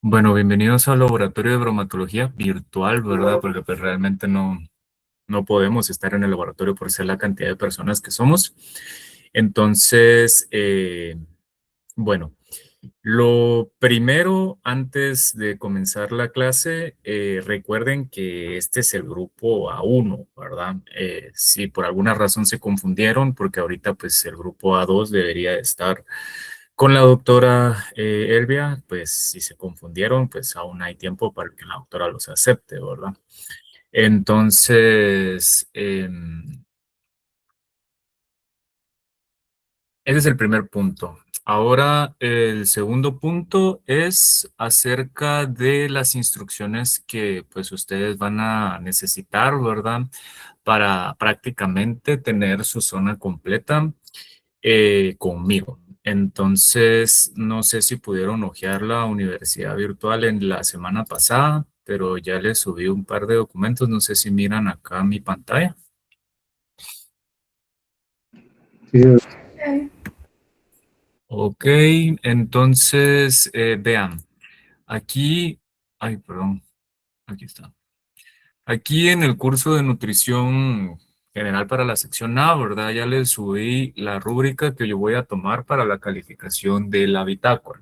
Bueno, bienvenidos al laboratorio de bromatología virtual, ¿verdad? Porque pues realmente no podemos estar en el laboratorio por ser la cantidad de personas que somos. Entonces, bueno, lo primero, antes de comenzar la clase, recuerden que este es el grupo A1, ¿verdad? Si por alguna razón se confundieron, porque ahorita pues el grupo A2 debería estar con la doctora Elvia, pues si se confundieron, pues aún hay tiempo para que la doctora los acepte, ¿verdad? Entonces, ese es el primer punto. Ahora, el segundo punto es acerca de las instrucciones que pues ustedes van a necesitar, ¿verdad? Para prácticamente tener su zona completa conmigo. Entonces, no sé si pudieron hojear la universidad virtual en la semana pasada, pero ya les subí un par de documentos. No sé si miran acá mi pantalla. Sí, Ok, entonces, vean, aquí, ay, perdón, aquí está. Aquí en el curso de nutrición general para la sección A, ¿verdad? Ya les subí la rúbrica que yo voy a tomar para la calificación de la bitácora.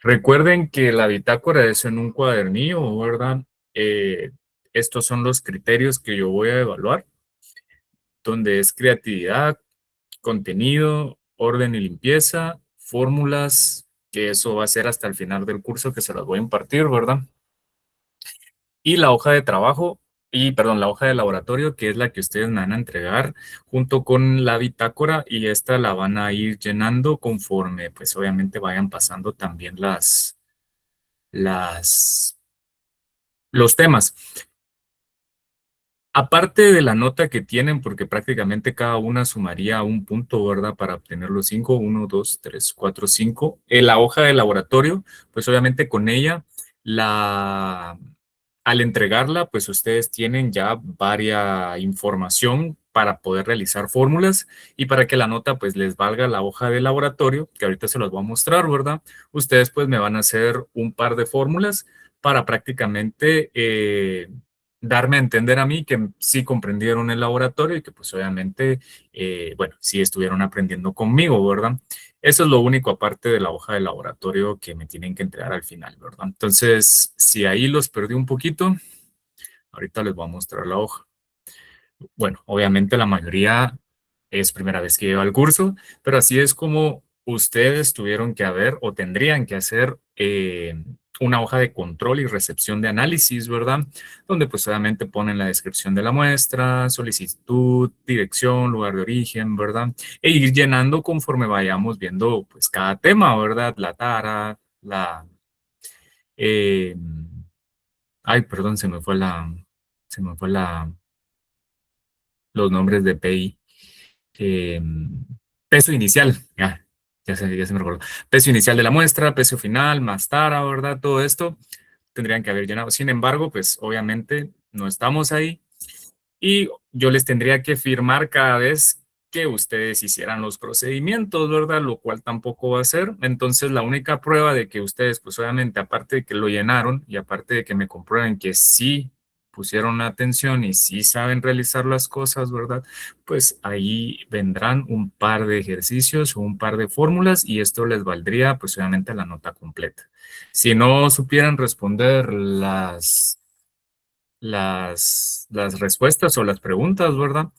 Recuerden que la bitácora es en un cuadernillo, ¿verdad? Eh, Estos son los criterios que yo voy a evaluar, donde es creatividad, contenido, orden y limpieza, fórmulas, que eso va a ser hasta el final del curso que se las voy a impartir, ¿verdad? Y la hoja de trabajo, perdón, la hoja de laboratorio, que es la que ustedes me van a entregar junto con la bitácora y esta la van a ir llenando conforme, pues obviamente vayan pasando también las, los temas. Aparte de la nota que tienen, porque prácticamente cada una sumaría un punto, ¿verdad? Para obtener los cinco, uno, dos, tres, cuatro, cinco. La hoja de laboratorio, pues obviamente con ella, al entregarla, pues ustedes tienen ya varia información para poder realizar fórmulas y para que la nota pues les valga la hoja de laboratorio, que ahorita se las voy a mostrar, ¿verdad? Ustedes pues me van a hacer un par de fórmulas para prácticamente darme a entender a mí que sí comprendieron el laboratorio y que pues obviamente, bueno, sí estuvieron aprendiendo conmigo, ¿verdad? Eso es lo único aparte de la hoja de laboratorio que me tienen que entregar al final, ¿verdad? Entonces, si ahí los perdí un poquito, ahorita les voy a mostrar la hoja. Bueno, obviamente la mayoría es primera vez que lleva el curso, pero así es como ustedes tuvieron que haber o tendrían que hacer una hoja de control y recepción de análisis, ¿verdad? Donde pues obviamente ponen la descripción de la muestra, solicitud, dirección, lugar de origen, ¿verdad? E ir llenando conforme vayamos viendo pues cada tema, ¿verdad? La tara, eh, ay, perdón, se me fue los nombres de PI. eh, Peso inicial, ya se me recordó. Peso inicial de la muestra, peso final, más tara, ¿verdad? Todo esto tendrían que haber llenado. Sin embargo, pues obviamente no estamos ahí y yo les tendría que firmar cada vez que ustedes hicieran los procedimientos, ¿verdad? Lo cual tampoco va a ser. Entonces, la única prueba de que ustedes, pues obviamente, aparte de que lo llenaron y aparte de que me comprueben que sí pusieron atención y sí saben realizar las cosas, ¿verdad? Pues ahí vendrán un par de ejercicios o un par de fórmulas y esto les valdría, pues obviamente, la nota completa. Si no supieran responder las respuestas o las preguntas, ¿verdad?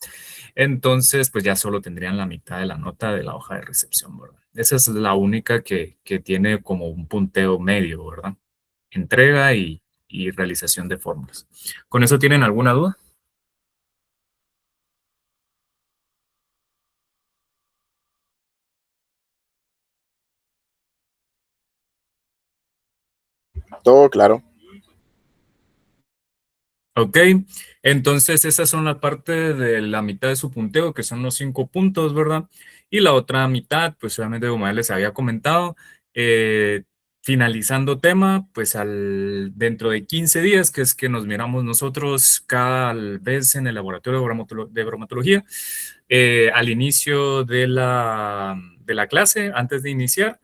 Entonces, pues ya solo tendrían la mitad de la nota de la hoja de recepción, ¿verdad? Esa es la única que tiene como un punteo medio, ¿verdad? Entrega y realización de fórmulas. ¿Con eso tienen alguna duda? todo claro. Ok, entonces esas son la parte de la mitad de su punteo, que son los 5 puntos, ¿verdad? Y la otra mitad, pues obviamente como ya les había comentado, eh, finalizando tema, pues dentro de 15 días, que es que nos miramos nosotros cada vez en el laboratorio de de bromatología, al inicio de la clase, antes de iniciar,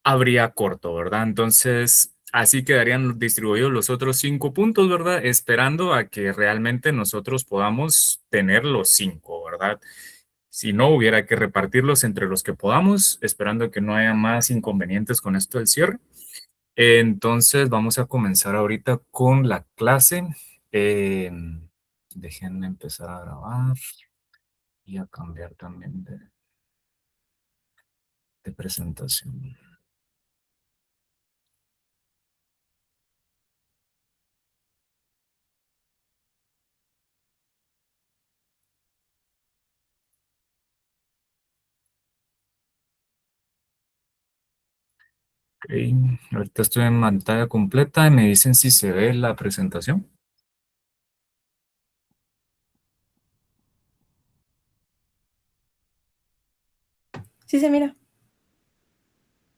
habría corto, ¿verdad? Entonces, así quedarían distribuidos los otros 5 puntos, ¿verdad? Esperando a que realmente nosotros podamos tener los 5, ¿verdad? Si no, hubiera que repartirlos entre los que podamos, esperando que no haya más inconvenientes con esto del cierre. Entonces, vamos a comenzar ahorita con la clase. Eh, Déjenme empezar a grabar y a cambiar también de presentación. Ok, ahorita estoy en pantalla completa y me dicen si se ve la presentación. Sí se mira.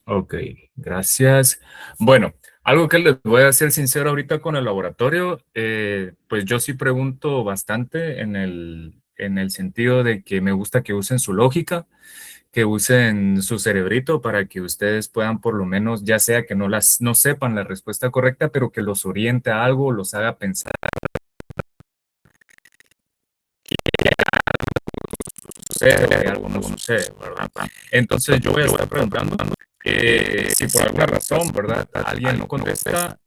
Ok, gracias. Bueno, algo que les voy a ser sincero ahorita con el laboratorio, pues yo sí pregunto bastante en el sentido de que me gusta que usen su lógica, que usen su cerebrito para que ustedes puedan por lo menos, ya sea que no sepan la respuesta correcta, pero que los oriente a algo, los haga pensar sucede o algo no sucede, ¿verdad? Entonces yo voy a estar preguntando si por alguna razón, ¿verdad? Alguien no contesta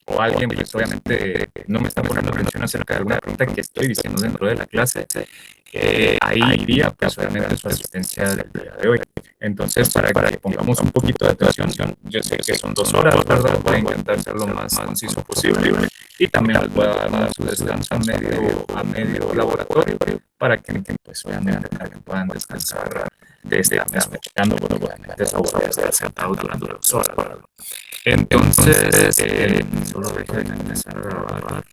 o alguien pues obviamente no me está poniendo atención acerca de alguna pregunta que estoy diciendo dentro de la clase, ahí iría pues obviamente su asistencia del día de hoy. Entonces para que pongamos un poquito de atención, yo sé que son 2 horas, ¿verdad? Voy a intentar ser lo más conciso posible y también les voy a dar una su descanso a medio laboratorio para que pues obviamente para que puedan descansar de este escuchando, bueno, obviamente esa hora de estar sentado durante 2 horas, ¿verdad? Entonces, solo déjenme empezar a grabar.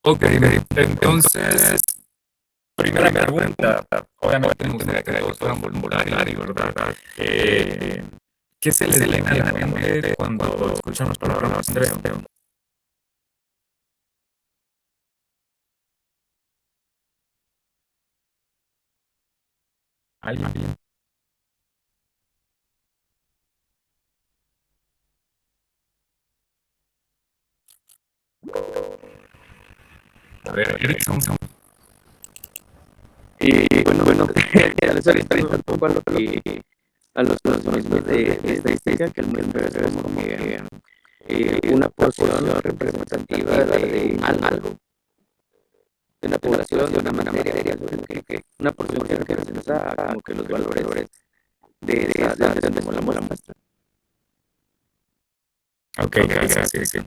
Ok, entonces, primera pregunta, obviamente me gustaría que todos fueran voluntarios, ¿verdad? ¿Qué se les viene a la mente cuando escuchan los programas Andrea? ¿Alguien? A ver, Erickson. Y bueno, ya les oriento un poco a los conocimientos de estadística, que al menos es como que una porción representativa de algo, de una población, de una materia, que una porción que representa como que los valores de esa tenemos la muestra. Ok, gracias. Sí.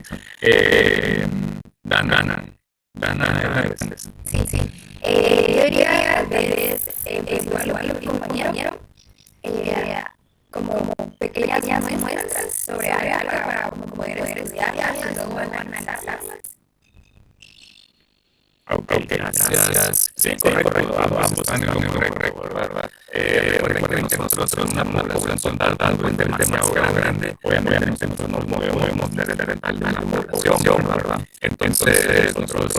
Dana. Sí. Yo diría tal vez, igual que mi compañero, como pequeñas muestras sobre algo para poder estudiarlas y luego analizarlas. Ok, gracias. Sí, correcto. Ambos están en lo correcto, ¿verdad? Recuerden que nosotros somos una población total demasiado grande. Obviamente nosotros nos movemos desde la población, ¿verdad? Entonces, nosotros,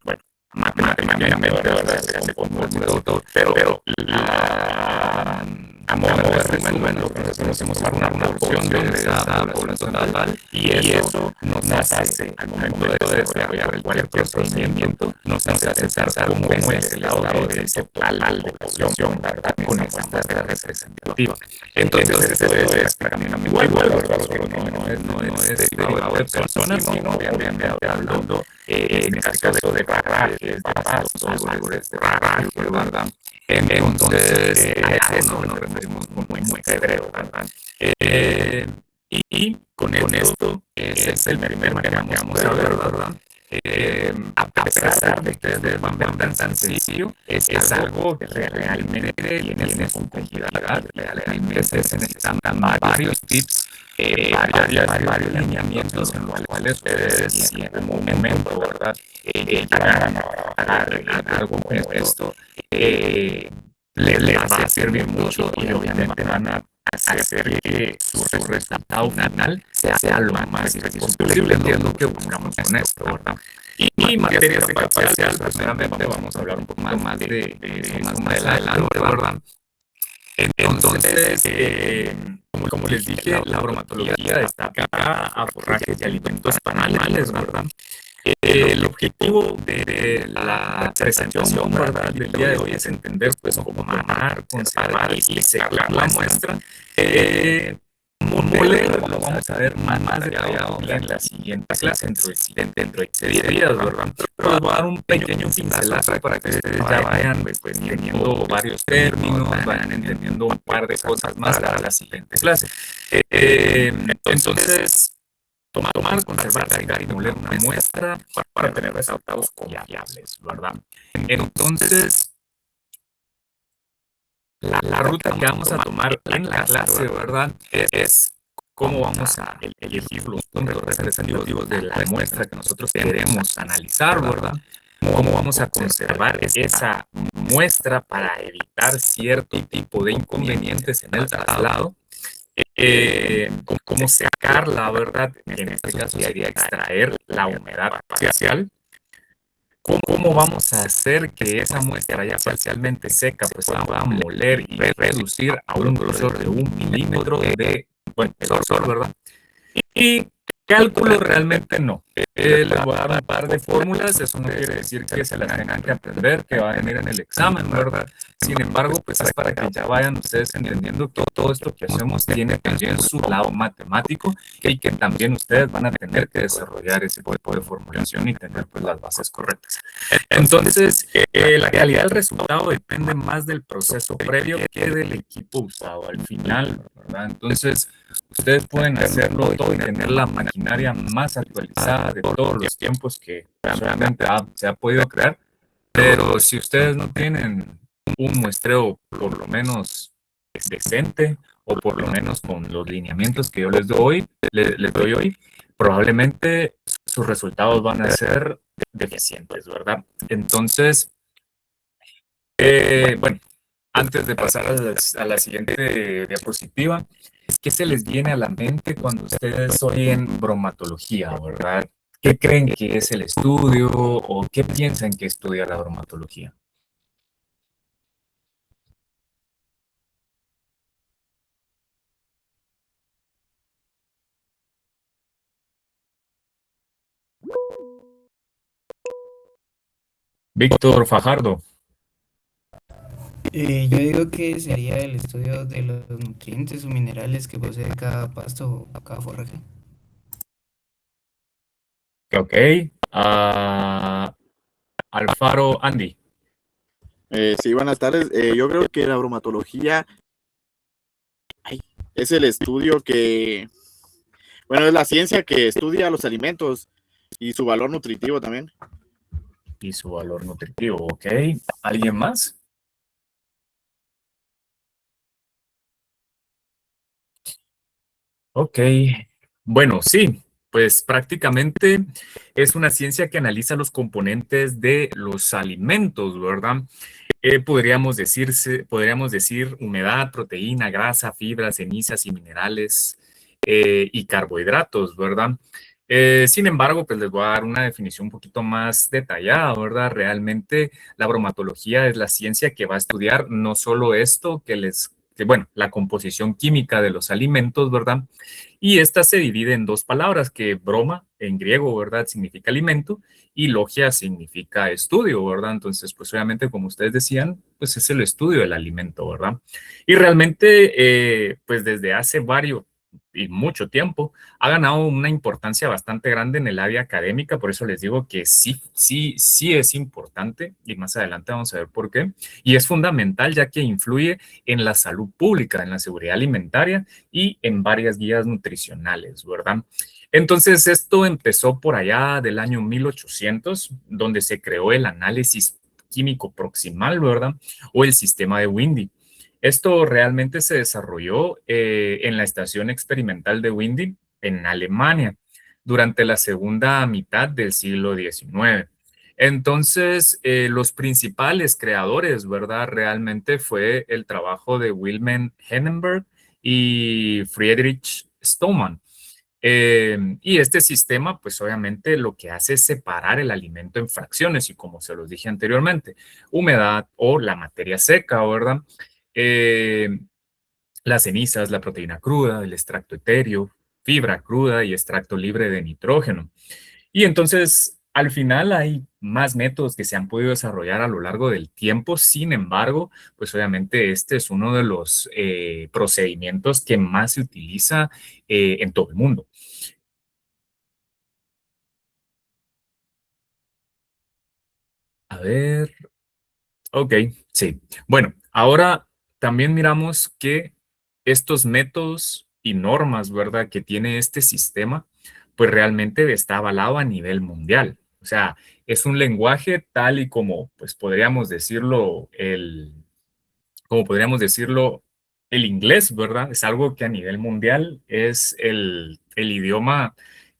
bueno, matemáticamente, ¿verdad? Se compone todo, pero a modo de resumen, lo que nosotros hacemos es tomar una porción de esa población total y eso nos hace, al momento de desarrollar cualquier procedimiento, nos hace pensar cómo es el lado de ese total de población, ¿verdad? Con esa muestra representativa. Entonces, eso es prácticamente igual, ¿verdad? Solo no es derivado de personas, sino obviamente hablando, en este caso de barrajes, de pastos, árboles de barrajes, ¿verdad? Entonces, a eso nos referimos muy hebreo, ¿verdad? Y con esto, ese es el primer tema que vamos a ver, ¿verdad? A pesar de que ustedes van a ver tan sencillo, es algo que realmente tiene su complejidad, realmente se necesitan varios tips, varios lineamientos en los cuales ustedes en algún momento, ¿verdad? Llegan a arreglar algo como esto. les va a servir mucho y obviamente van a hacer que su resultado final sea lo más preciso posible. Entiendo que buscamos con esto, ¿verdad? Y materias de parcial, pues nuevamente vamos a hablar un poco más de más adelante, ¿verdad? Entonces, como les dije, la bromatología está aplicada a forrajes y alimentos para animales, ¿verdad? El objetivo de la presentación, ¿verdad?, del día de hoy es entender, pues, cómo tomar, conservar y secar la muestra. Moler lo vamos a ver más detallado en la siguiente clase, dentro de 15 días, ¿verdad? Pero les voy a dar un pequeño pincelazo para que ustedes ya vayan, pues, entendiendo varios términos, vayan entendiendo un par de cosas más para la siguiente clase. Entonces, tomar, conservar, secar y moler una muestra para tener resultados confiables, ¿verdad? Entonces, la ruta que vamos a tomar en la clase, ¿verdad?, es cómo vamos a elegir los puntos representativos de la muestra que nosotros queremos analizar, ¿verdad? Cómo vamos a conservar esa muestra para evitar cierto tipo de inconvenientes en el traslado. Cómo sacarla, ¿verdad? Que en este caso sería extraer la humedad parcial. ¿Cómo vamos a hacer que esa muestra ya parcialmente seca pues se pueda moler y reducir a un grosor de 1 milímetro de, bueno, grosor, ¿verdad? Y cálculo realmente no. Les voy a dar un par de fórmulas, eso no quiere decir que se las tengan que aprender, que va a venir en el examen, ¿verdad? Sin embargo, pues es para que ya vayan ustedes entendiendo que todo esto que hacemos tiene también su lado matemático y que también ustedes van a tener que desarrollar ese tipo de formulación y tener pues las bases correctas. Entonces, la calidad del resultado depende más del proceso previo que del equipo usado al final, ¿verdad? Entonces, ustedes pueden hacerlo todo y tener la maquinaria más actualizada de todos los tiempos que realmente se ha podido crear, pero si ustedes no tienen un muestreo por lo menos decente o por lo menos con los lineamientos que yo les doy hoy, probablemente sus resultados van a ser deficientes, ¿verdad? Entonces, bueno, antes de pasar a la siguiente diapositiva, ¿qué se les viene a la mente cuando ustedes oyen bromatología, verdad? ¿Qué creen que es el estudio o qué piensan que estudia la bromatología? Víctor Fajardo. Yo digo que sería el estudio de los nutrientes o minerales que posee cada pasto o cada forraje. Ok. Alfaro Andy. Sí, buenas tardes. Yo creo que la bromatología es el estudio bueno, es la ciencia que estudia los alimentos y su valor nutritivo también. Y su valor nutritivo, ok. ¿Alguien más? Ok, bueno, sí, pues prácticamente es una ciencia que analiza los componentes de los alimentos, ¿verdad? Podríamos decir humedad, proteína, grasa, fibra, cenizas y minerales y carbohidratos, ¿verdad? Sin embargo, pues les voy a dar una definición un poquito más detallada, ¿verdad? Realmente la bromatología es la ciencia que va a estudiar no solo esto bueno, la composición química de los alimentos, ¿verdad? Y esta se divide en dos palabras, que broma en griego, ¿verdad? Significa alimento y logia significa estudio, ¿verdad? Entonces, pues obviamente, como ustedes decían, pues es el estudio del alimento, ¿verdad? Y realmente, pues desde hace varios y mucho tiempo, ha ganado una importancia bastante grande en el área académica, por eso les digo que sí es importante y más adelante vamos a ver por qué. Y es fundamental ya que influye en la salud pública, en la seguridad alimentaria y en varias guías nutricionales, ¿verdad? Entonces, esto empezó por allá del año 1800, donde se creó el análisis químico proximal, ¿verdad? O el sistema de Windy. Esto realmente se desarrolló en la estación experimental de Windy en Alemania durante la segunda mitad del siglo XIX. Entonces, los principales creadores, ¿verdad? Realmente fue el trabajo de Wilhelm Heisenberg y Friedrich Staumann. Y este sistema, pues obviamente lo que hace es separar el alimento en fracciones y como se los dije anteriormente, humedad o la materia seca, ¿verdad? Eh, las cenizas, la proteína cruda, el extracto etéreo, fibra cruda y extracto libre de nitrógeno. Y entonces, al final hay más métodos que se han podido desarrollar a lo largo del tiempo. Sin embargo, pues obviamente este es uno de los procedimientos que más se utiliza en todo el mundo. A ver, ok, sí. Bueno, ahora también miramos que estos métodos y normas, ¿verdad?, que tiene este sistema, pues realmente está avalado a nivel mundial. O sea, es un lenguaje tal y como, pues podríamos decirlo, como podríamos decirlo, el inglés, ¿verdad? Es algo que a nivel mundial es el idioma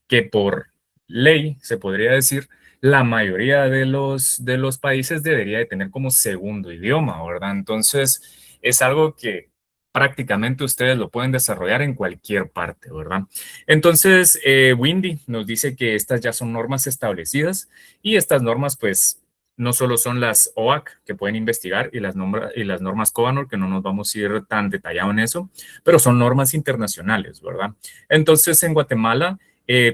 que por ley, se podría decir, la mayoría de los países debería de tener como segundo idioma, ¿verdad? Entonces, es algo que prácticamente ustedes lo pueden desarrollar en cualquier parte, ¿verdad? Entonces, Windy nos dice que estas ya son normas establecidas y estas normas, pues, no solo son las OAC que pueden investigar y las normas Covanor, que no nos vamos a ir tan detallado en eso, pero son normas internacionales, ¿verdad? Entonces, en Guatemala,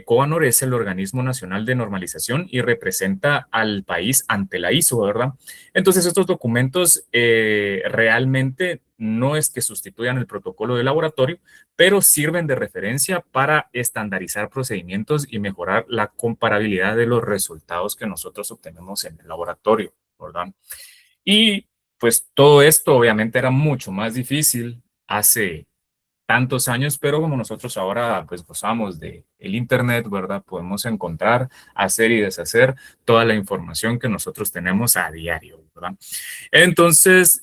Covanor es el organismo nacional de normalización y representa al país ante la ISO, ¿verdad? Entonces, estos documentos realmente no es que sustituyan el protocolo de laboratorio, pero sirven de referencia para estandarizar procedimientos y mejorar la comparabilidad de los resultados que nosotros obtenemos en el laboratorio, ¿verdad? Y pues todo esto obviamente era mucho más difícil hace tantos años, pero como nosotros ahora pues gozamos de el internet, ¿verdad? Podemos encontrar, hacer y deshacer toda la información que nosotros tenemos a diario, ¿verdad? Entonces,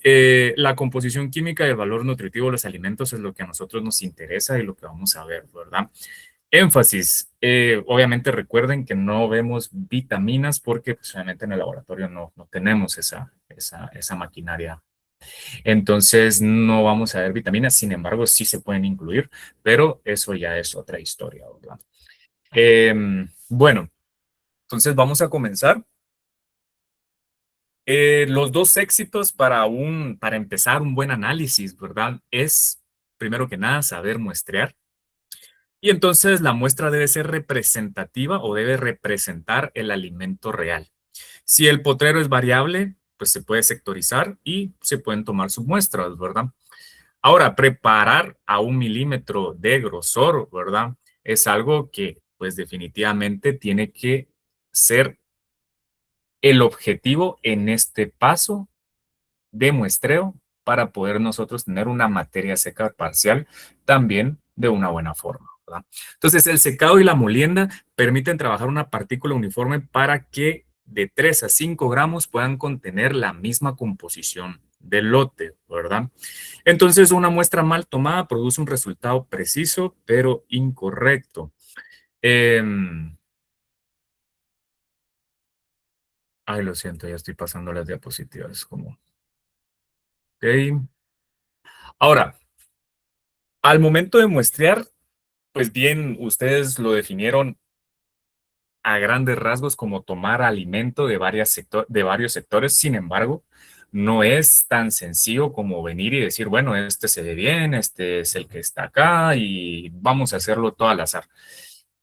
la composición química y el valor nutritivo de los alimentos es lo que a nosotros nos interesa y lo que vamos a ver, ¿verdad? Énfasis, obviamente recuerden que no vemos vitaminas porque pues, obviamente en el laboratorio no tenemos esa maquinaria. Entonces no vamos a ver vitaminas, sin embargo sí se pueden incluir, pero eso ya es otra historia, ¿verdad? Bueno, entonces vamos a comenzar. Los dos éxitos para empezar un buen análisis, ¿verdad? Es, primero que nada, saber muestrear. Y entonces la muestra debe ser representativa o debe representar el alimento real. Si el potrero es variable, pues se puede sectorizar y se pueden tomar submuestras, ¿verdad? Ahora, preparar a 1 milímetro de grosor, ¿verdad? Es algo que, pues definitivamente tiene que ser el objetivo en este paso de muestreo para poder nosotros tener una materia seca parcial también de una buena forma, ¿verdad? Entonces, el secado y la molienda permiten trabajar una partícula uniforme para que de 3 a 5 gramos puedan contener la misma composición del lote, ¿verdad? Entonces, una muestra mal tomada produce un resultado preciso, pero incorrecto. Ay, lo siento, ya estoy pasando las diapositivas. Como, ok. Ahora, al momento de muestrear, pues bien, ustedes lo definieron a grandes rasgos como tomar alimento de varios sectores. Sin embargo, no es tan sencillo como venir y decir, bueno, este se ve bien, este es el que está acá y vamos a hacerlo todo al azar.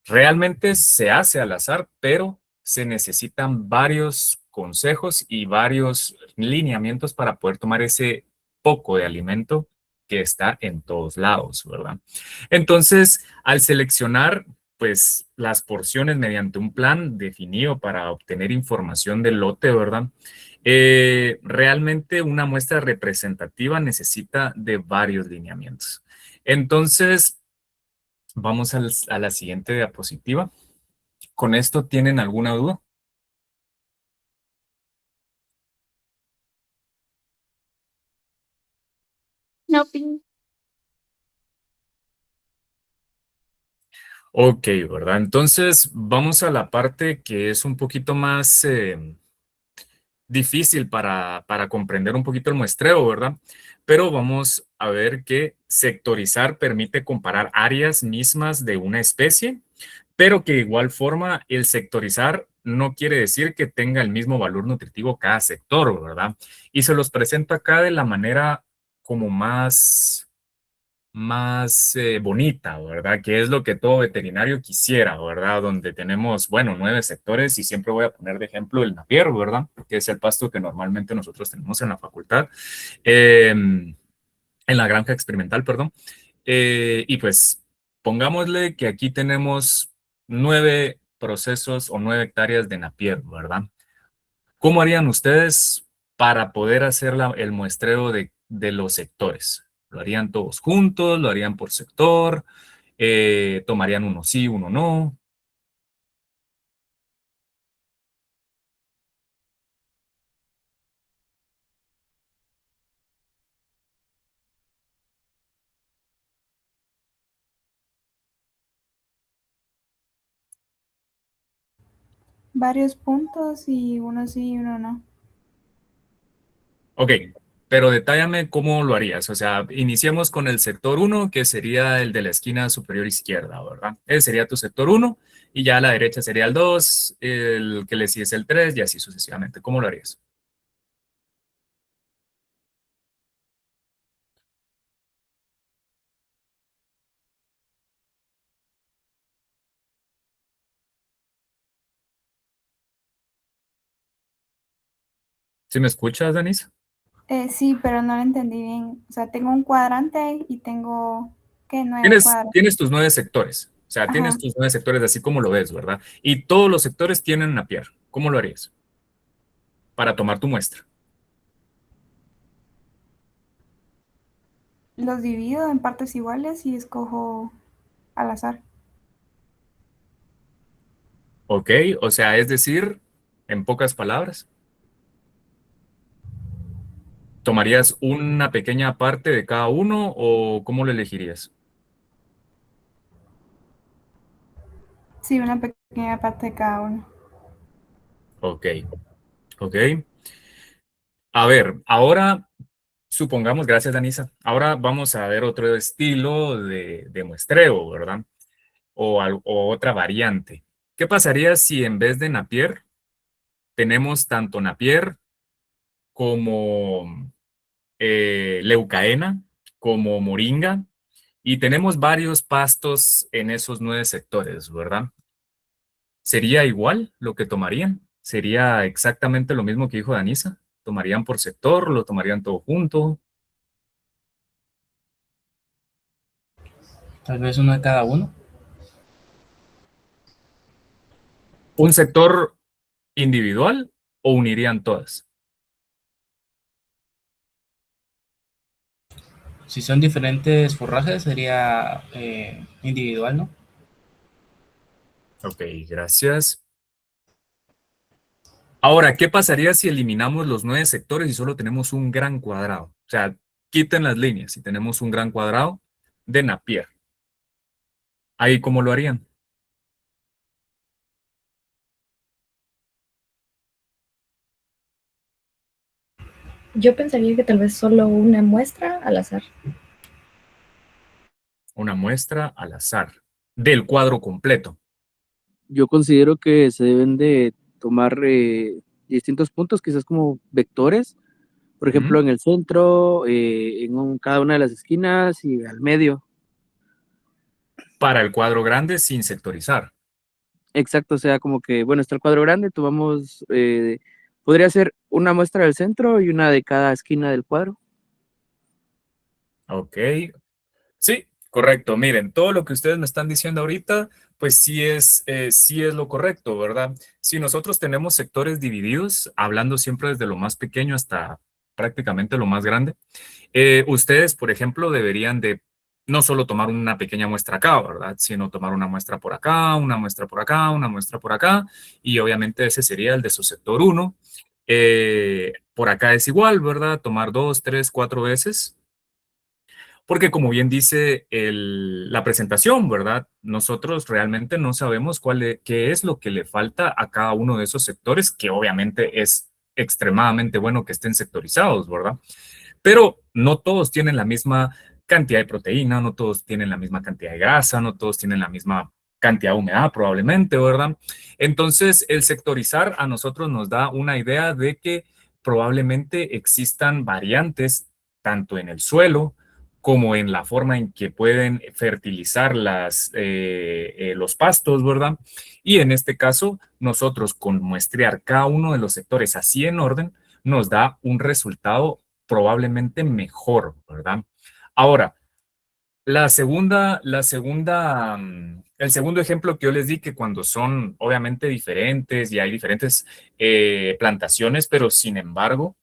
Realmente se hace al azar, pero se necesitan varios consejos y varios lineamientos para poder tomar ese poco de alimento que está en todos lados, ¿verdad? Entonces, al seleccionar pues las porciones mediante un plan definido para obtener información del lote, ¿verdad? Realmente una muestra representativa necesita de varios lineamientos. Entonces, vamos a la siguiente diapositiva. ¿Con esto tienen alguna duda? No, pin. Ok, ¿verdad? Entonces vamos a la parte que es un poquito más difícil para comprender un poquito el muestreo, ¿verdad? Pero vamos a ver que sectorizar permite comparar áreas mismas de una especie, pero que de igual forma el sectorizar no quiere decir que tenga el mismo valor nutritivo cada sector, ¿verdad? Y se los presento acá de la manera como más bonita, ¿verdad? Que es lo que todo veterinario quisiera, ¿verdad? Donde tenemos, bueno, 9 sectores y siempre voy a poner de ejemplo el napier, ¿verdad? Que es el pasto que normalmente nosotros tenemos en la facultad, en la granja experimental, perdón. Y pues pongámosle que aquí tenemos 9 procesos o 9 hectáreas de napier, ¿verdad? ¿Cómo harían ustedes para poder hacer el muestreo de los sectores? ¿Lo harían todos juntos? ¿Lo harían por sector? ¿Tomarían uno sí, uno no? Varios puntos y uno sí y uno no. Ok, pero detállame cómo lo harías. O sea, iniciemos con el sector uno, que sería el de la esquina superior izquierda, ¿verdad? Ese sería tu sector uno, y ya a la derecha sería el 2, el que le sigue es el 3, y así sucesivamente. ¿Cómo lo harías? ¿Sí me escuchas, Denise? Sí, pero no lo entendí bien. O sea, tengo un cuadrante y tengo, ¿qué? 9 Tienes, cuadros. tienes tus 9 sectores. O sea, tienes Ajá. tus 9 sectores así como lo ves, ¿verdad? Y todos los sectores tienen napier. ¿Cómo lo harías para tomar tu muestra? Los divido en partes iguales y escojo al azar. Ok, o sea, es decir, en pocas palabras, ¿tomarías una pequeña parte de cada uno o cómo lo elegirías? Sí, una pequeña parte de cada uno. Ok, ok. A ver, ahora supongamos, gracias, Danisa, ahora vamos a ver otro estilo de muestreo, ¿verdad? O otra variante. ¿Qué pasaría si en vez de Napier tenemos tanto Napier como Leucaena, como Moringa, y tenemos varios pastos en esos 9 sectores, ¿verdad? ¿Sería igual lo que tomarían? ¿Sería exactamente lo mismo que dijo Danisa? ¿Tomarían por sector? ¿Lo tomarían todo junto? Tal vez uno de cada uno. ¿Un sector individual o unirían todas? Si son diferentes forrajes, sería individual, ¿no? Ok, gracias. Ahora, ¿qué pasaría si eliminamos los 9 sectores y solo tenemos un gran cuadrado? O sea, quiten las líneas y tenemos un gran cuadrado de Napier. ¿Ahí cómo lo harían? Yo pensaría que tal vez solo una muestra al azar. Una muestra al azar del cuadro completo. Yo considero que se deben de tomar distintos puntos, quizás como vectores, por Ujú. ejemplo, en el centro, cada una de las esquinas y al medio. Para el cuadro grande sin sectorizar. Exacto, o sea, como que, bueno, está el cuadro grande, tomamos, podría ser una muestra del centro y una de cada esquina del cuadro. Ok. Sí, correcto. Miren, todo lo que ustedes me están diciendo ahorita, pues sí es lo correcto, ¿verdad? Si nosotros tenemos sectores divididos, hablando siempre desde lo más pequeño hasta prácticamente lo más grande, ustedes, por ejemplo, deberían de no solo tomar una pequeña muestra acá, ¿verdad? Sino tomar una muestra por acá, una muestra por acá, una muestra por acá, y obviamente ese sería el de su sector uno. Por acá es igual, ¿verdad? Tomar 2, 3, 4 veces. Porque como bien dice la presentación, ¿verdad? Nosotros realmente no sabemos qué es lo que le falta a cada uno de esos sectores, que obviamente es extremadamente bueno que estén sectorizados, ¿verdad? Pero no todos tienen la misma cantidad de proteína, no todos tienen la misma cantidad de grasa, no todos tienen la misma cantidad de humedad probablemente, ¿verdad? Entonces, el sectorizar a nosotros nos da una idea de que probablemente existan variantes tanto en el suelo como en la forma en que pueden fertilizar los pastos, ¿verdad? Y en este caso, nosotros con muestrear cada uno de los sectores así en orden, nos da un resultado probablemente mejor, ¿verdad? Ahora, el segundo ejemplo que yo les di, que cuando son obviamente diferentes y hay diferentes plantaciones, pero sin embargo,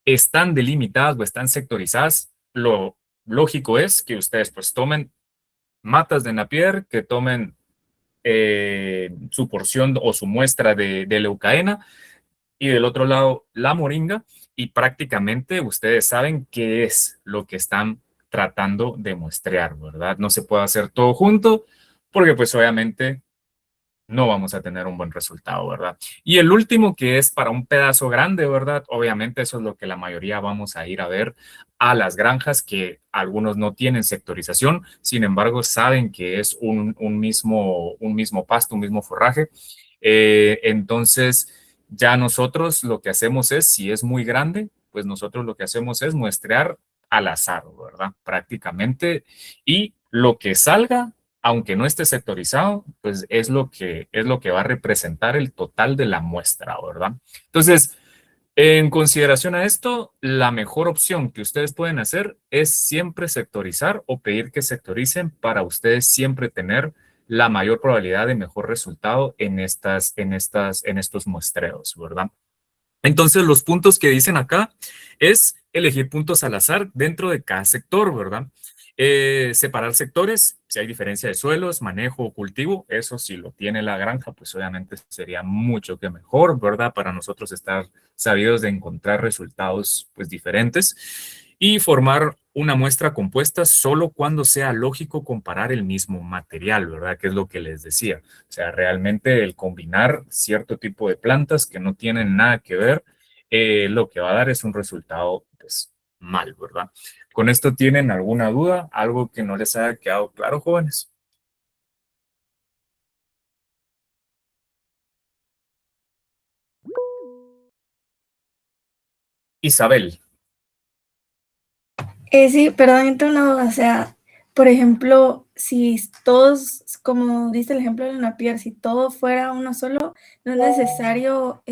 están delimitadas o están sectorizadas, lo lógico es que ustedes pues tomen matas de Napier, que tomen su porción o su muestra de leucaena, y del otro lado la moringa, y prácticamente ustedes saben qué es lo que están tratando de muestrear, ¿verdad? No se puede hacer todo junto porque pues obviamente no vamos a tener un buen resultado, ¿verdad? Y el último que es para un pedazo grande, ¿verdad? Obviamente eso es lo que la mayoría vamos a ir a ver a las granjas, que algunos no tienen sectorización, sin embargo saben que es un mismo pasto, un mismo forraje. Entonces, ya nosotros lo que hacemos es, si es muy grande, pues nosotros lo que hacemos es muestrear al azar, ¿verdad? Prácticamente. Y lo que salga, aunque no esté sectorizado, pues es lo que va a representar el total de la muestra, ¿verdad? Entonces, en consideración a esto, la mejor opción que ustedes pueden hacer es siempre sectorizar o pedir que sectoricen para ustedes siempre tener la mayor probabilidad de mejor resultado en estos muestreos, ¿verdad? Entonces, los puntos que dicen acá es elegir puntos al azar dentro de cada sector, ¿verdad? Separar sectores, si hay diferencia de suelos, manejo o cultivo, eso si lo tiene la granja, pues obviamente sería mucho que mejor, ¿verdad? Para nosotros estar sabidos de encontrar resultados pues diferentes, y formar una muestra compuesta solo cuando sea lógico comparar el mismo material, ¿verdad? Que es lo que les decía. O sea, realmente el combinar cierto tipo de plantas que no tienen nada que ver, lo que va a dar es un resultado, pues, mal, ¿verdad? ¿Con esto tienen alguna duda? ¿Algo que no les haya quedado claro, jóvenes? Isabel. Sí, perdón, entro en una duda. O sea, por ejemplo, si todos, como diste el ejemplo de la piel, si todo fuera uno solo, no es necesario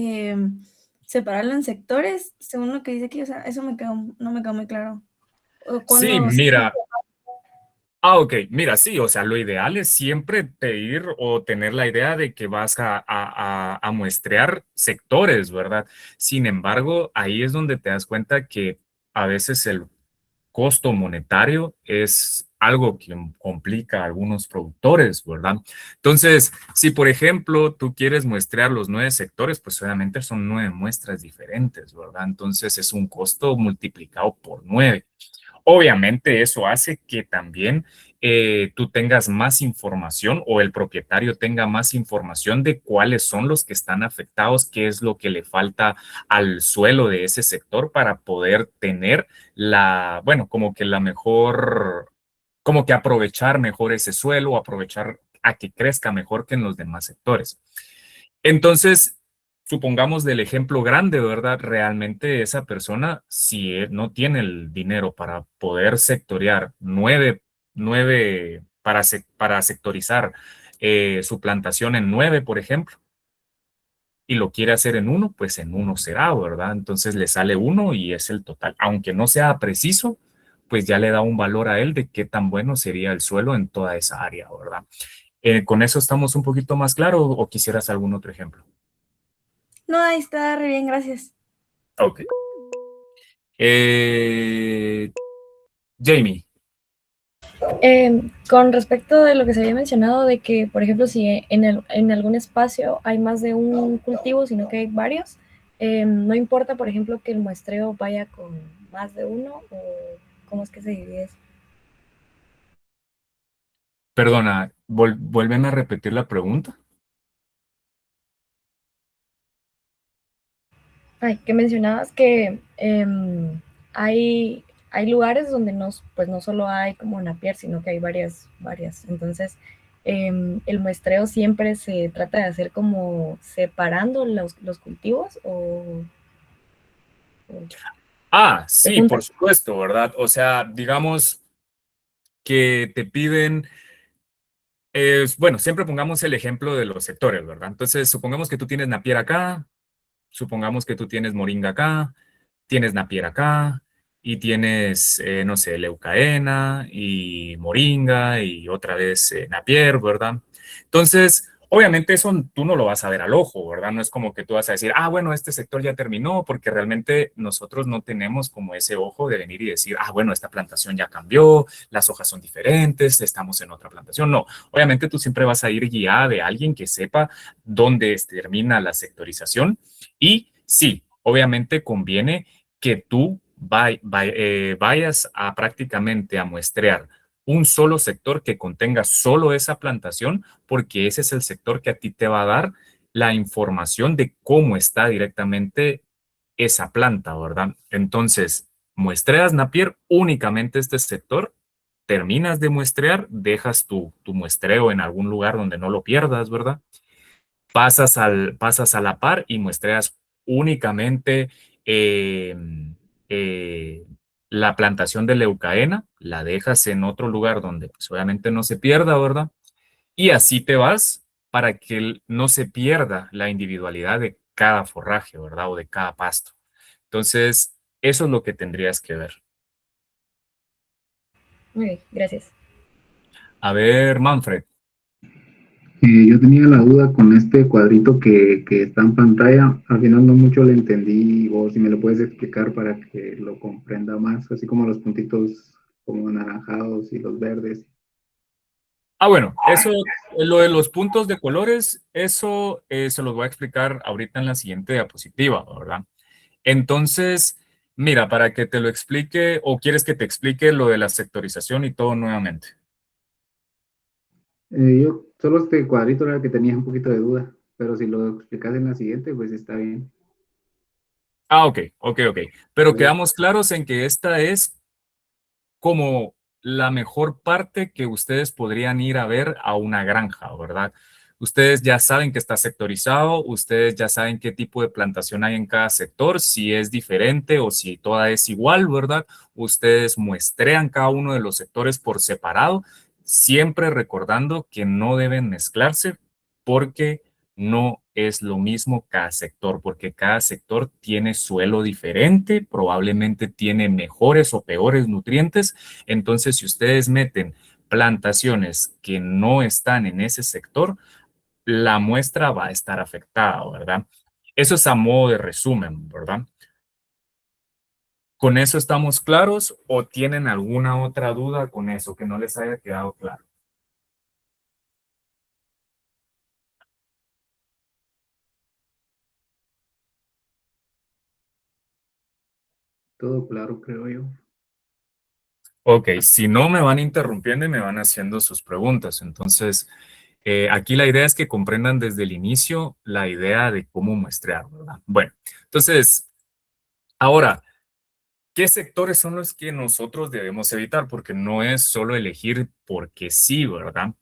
separarlo en sectores, según lo que dice aquí. O sea, eso no me quedó muy claro. O Sí, cuando, mira. Ok, mira, sí, o sea, lo ideal es siempre pedir o tener la idea de que vas a muestrear sectores, ¿verdad? Sin embargo, ahí es donde te das cuenta que a veces el costo monetario es algo que complica a algunos productores, ¿verdad? Entonces, si por ejemplo tú quieres muestrear los 9 sectores, pues obviamente son 9 muestras diferentes, ¿verdad? Entonces es un costo multiplicado por 9. Obviamente eso hace que también tú tengas más información o el propietario tenga más información de cuáles son los que están afectados, qué es lo que le falta al suelo de ese sector para poder tener bueno, como que la mejor, como que aprovechar mejor ese suelo o aprovechar a que crezca mejor que en los demás sectores. Entonces, supongamos del ejemplo grande, ¿verdad? Realmente esa persona, si no tiene el dinero para poder sectorear para sectorizar su plantación en 9, por ejemplo, y lo quiere hacer en uno, pues en uno será, ¿verdad? Entonces le sale uno y es el total. Aunque no sea preciso, pues ya le da un valor a él de qué tan bueno sería el suelo en toda esa área, ¿verdad? ¿Con eso estamos un poquito más claros o quisieras algún otro ejemplo? no, ahí está re bien, gracias. Ok. Eh, Jamie. Con respecto de lo que se había mencionado de que, por ejemplo, si en algún espacio hay más de un cultivo, sino que hay varios, no importa, por ejemplo, que el muestreo vaya con más de uno o cómo es que se divide eso. Perdona, vuélveme a repetir la pregunta. Ay, que mencionabas que hay lugares donde no, pues no solo hay como Napier, sino que hay varias. Entonces, el muestreo siempre se trata de hacer como separando los cultivos se Sí, juntan. por supuesto, ¿verdad? O sea, digamos que te piden, bueno, siempre pongamos el ejemplo de los sectores, ¿verdad? Entonces, supongamos que tú tienes Napier acá, supongamos que tú tienes Moringa acá, tienes Napier acá y tienes, no sé, Leucaena y Moringa y otra vez Napier, ¿verdad? Entonces, obviamente eso tú no lo vas a ver al ojo, ¿verdad? No es como que tú vas a decir, bueno, este sector ya terminó, porque realmente nosotros no tenemos como ese ojo de venir y decir, bueno, esta plantación ya cambió, las hojas son diferentes, estamos en otra plantación. No, obviamente tú siempre vas a ir guiada de alguien que sepa dónde termina la sectorización y sí, obviamente conviene que tú vayas a prácticamente a muestrear un solo sector que contenga solo esa plantación, porque ese es el sector que a ti te va a dar la información de cómo está directamente esa planta, ¿verdad? Entonces, muestreas Napier únicamente este sector, terminas de muestrear, dejas tu muestreo en algún lugar donde no lo pierdas, ¿verdad? Pasas a la par y muestreas únicamente eh, eh, la plantación de leucaena, la dejas en otro lugar donde pues, obviamente no se pierda, ¿verdad? Y así te vas para que no se pierda la individualidad de cada forraje, ¿verdad? O de cada pasto. Entonces, eso es lo que tendrías que ver. Ok, gracias. A ver, Manfred. Yo tenía la duda con este cuadrito que está en pantalla. Al final no mucho le entendí, o si me lo puedes explicar para que lo comprenda más, así como los puntitos como anaranjados y los verdes. Bueno, eso, lo de los puntos de colores, eso se los voy a explicar ahorita en la siguiente diapositiva, ¿verdad? Entonces, mira, para que te lo explique, o quieres que te explique lo de la sectorización y todo nuevamente. Yo solo este cuadrito era el que tenía un poquito de duda, pero si lo explicas en la siguiente, pues está bien. Ok. Pero Vale. quedamos claros en que esta es como la mejor parte que ustedes podrían ir a ver a una granja, ¿verdad? Ustedes ya saben que está sectorizado, ustedes ya saben qué tipo de plantación hay en cada sector, si es diferente o si toda es igual, ¿verdad? Ustedes muestrean cada uno de los sectores por separado, siempre recordando que no deben mezclarse porque no es lo mismo cada sector, porque cada sector tiene suelo diferente, probablemente tiene mejores o peores nutrientes. Entonces, si ustedes meten plantaciones que no están en ese sector, la muestra va a estar afectada, ¿verdad? Eso es a modo de resumen, ¿verdad? ¿Con eso estamos claros o tienen alguna otra duda con eso que no les haya quedado claro? Todo claro, creo yo. Ok, si no me van interrumpiendo y me van haciendo sus preguntas. Entonces, aquí la idea es que comprendan desde el inicio la idea de cómo muestrear, ¿verdad? Bueno, entonces, ahora, ¿qué sectores son los que nosotros debemos evitar? Porque no es solo elegir porque sí, ¿verdad?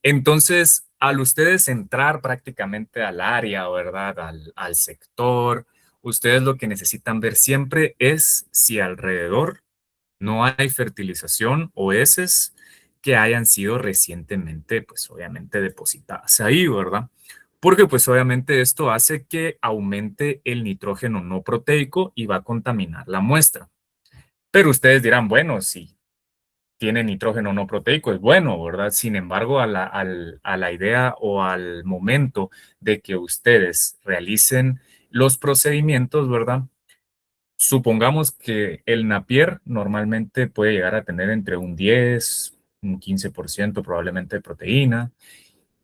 Entonces, al ustedes entrar prácticamente al área, ¿verdad? Al sector, ustedes lo que necesitan ver siempre es si alrededor no hay fertilización o heces que hayan sido recientemente, pues obviamente depositadas ahí, ¿verdad? Porque pues obviamente esto hace que aumente el nitrógeno no proteico y va a contaminar la muestra. Pero ustedes dirán, bueno, si tiene nitrógeno no proteico es bueno, ¿verdad? Sin embargo, a la idea o al momento de que ustedes realicen los procedimientos, ¿verdad? Supongamos que el Napier normalmente puede llegar a tener entre un 10, un 15% probablemente de proteína.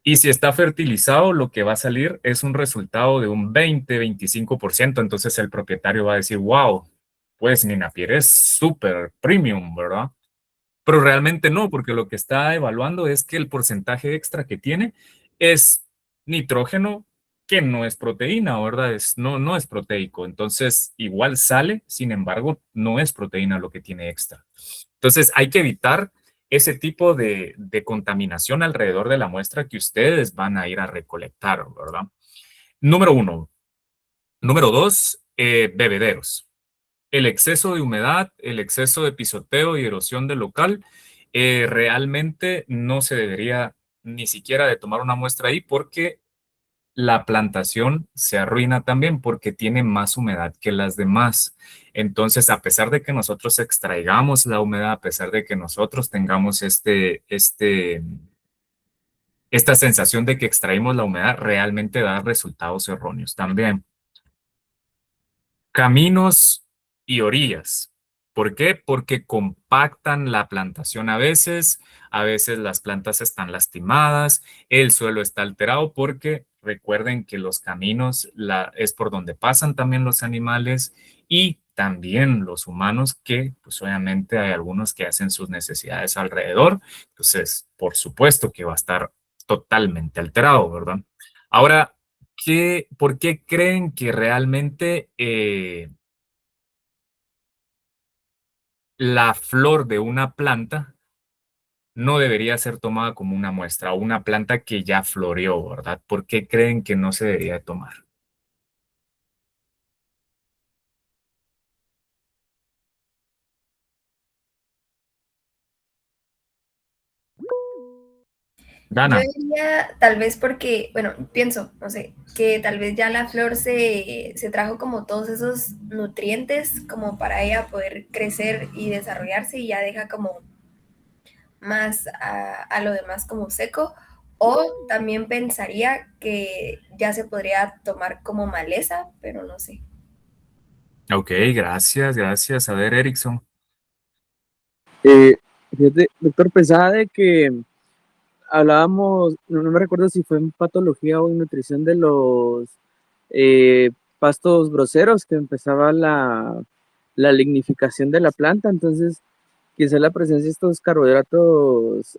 Y si está fertilizado, lo que va a salir es un resultado de un 20-25%. Entonces el propietario va a decir, wow, pues mi Napier es súper premium, ¿verdad? Pero realmente no, porque lo que está evaluando es que el porcentaje extra que tiene es nitrógeno que no es proteína, ¿verdad? No es proteico. Entonces, igual sale, sin embargo, no es proteína lo que tiene extra. Entonces, hay que evitar ese tipo de contaminación alrededor de la muestra que ustedes van a ir a recolectar, ¿verdad? Número uno. Número dos, bebederos. El exceso de humedad, el exceso de pisoteo y erosión del local, realmente no se debería ni siquiera de tomar una muestra ahí porque la plantación se arruina también porque tiene más humedad que las demás. Entonces, a pesar de que nosotros extraigamos la humedad, a pesar de que nosotros tengamos esta sensación de que extraímos la humedad, realmente da resultados erróneos también. Caminos y orillas. ¿Por qué? Porque compactan la plantación a veces las plantas están lastimadas, el suelo está alterado porque recuerden que los caminos es por donde pasan también los animales y también los humanos que pues obviamente hay algunos que hacen sus necesidades alrededor. Entonces, por supuesto que va a estar totalmente alterado, ¿verdad? Ahora, ¿por qué creen que realmente la flor de una planta no debería ser tomada como una muestra o una planta que ya floreó, ¿verdad? ¿Por qué creen que no se debería de tomar? Yo Dana. diría tal vez porque, bueno, pienso, no sé, que tal vez ya la flor se trajo como todos esos nutrientes como para ella poder crecer y desarrollarse y ya deja como más a lo demás como seco. O también pensaría que ya se podría tomar como maleza, pero no sé. Ok, gracias, gracias. A ver, Erickson. Eh, Fíjate, doctor, pensaba de que hablábamos, no me recuerdo si fue en patología o en nutrición de los eh, pastos groseros, que empezaba la lignificación de la planta. Entonces quizá la presencia de estos carbohidratos